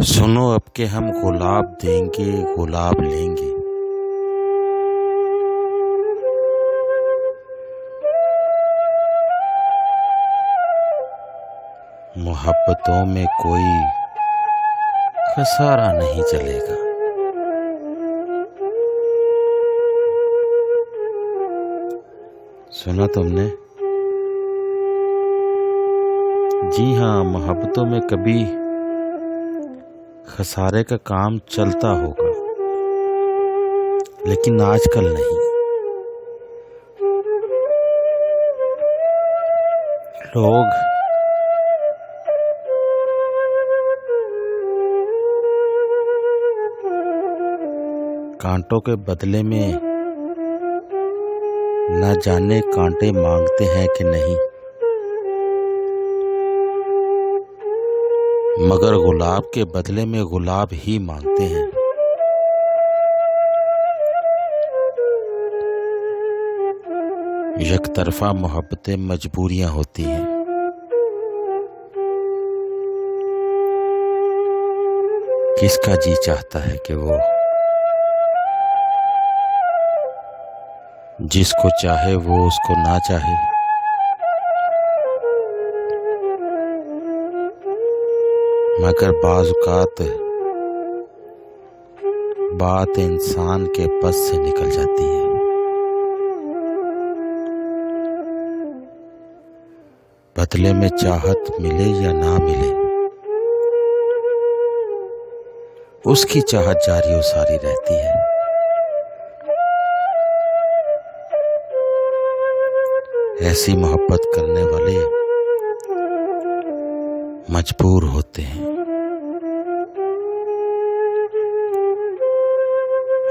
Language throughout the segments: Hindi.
सुनो अब के हम गुलाब देंगे गुलाब लेंगे। मोहब्बतों में कोई खसारा नहीं चलेगा। सुना तुमने? जी हाँ, मोहब्बतों में कभी खसारे का काम चलता होगा, लेकिन आजकल नहीं। लोग कांटों के बदले में न जाने कांटे मांगते हैं कि नहीं, मगर गुलाब के बदले में गुलाब ही मांगते हैं। यकतरफा मोहब्बतें मजबूरियां होती हैं। किसका जी चाहता है कि वो जिसको चाहे वो उसको ना चाहे। मगर बाज़-औक़ात बात इंसान के बस से निकल जाती है। बदले में चाहत मिले या ना मिले, उसकी चाहत जारी और सारी रहती है। ऐसी मोहब्बत करने वाले मजबूर होते हैं।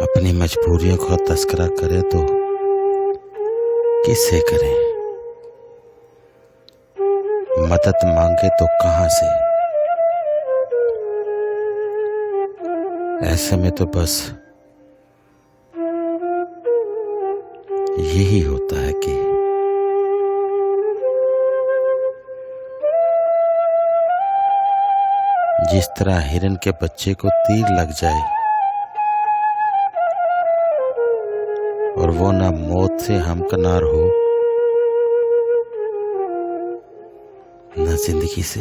अपनी मजबूरियों का तस्करा करे तो किससे करें? मदद मांगे तो कहां से? ऐसे में तो बस यही होता है कि जिस तरह हिरन के बच्चे को तीर लग जाए और वो ना मौत से हमकिनार हो ना जिंदगी से,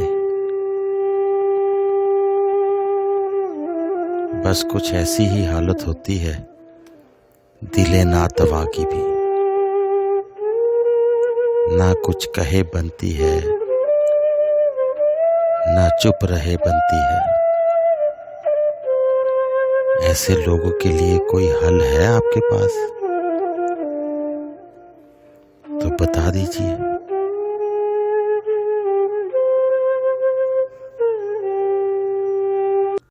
बस कुछ ऐसी ही हालत होती है दिले नातवा की भी। ना कुछ कहे बनती है, ना चुप रहे बनती है। ऐसे लोगों के लिए कोई हल है आपके पास? तो बता दीजिए।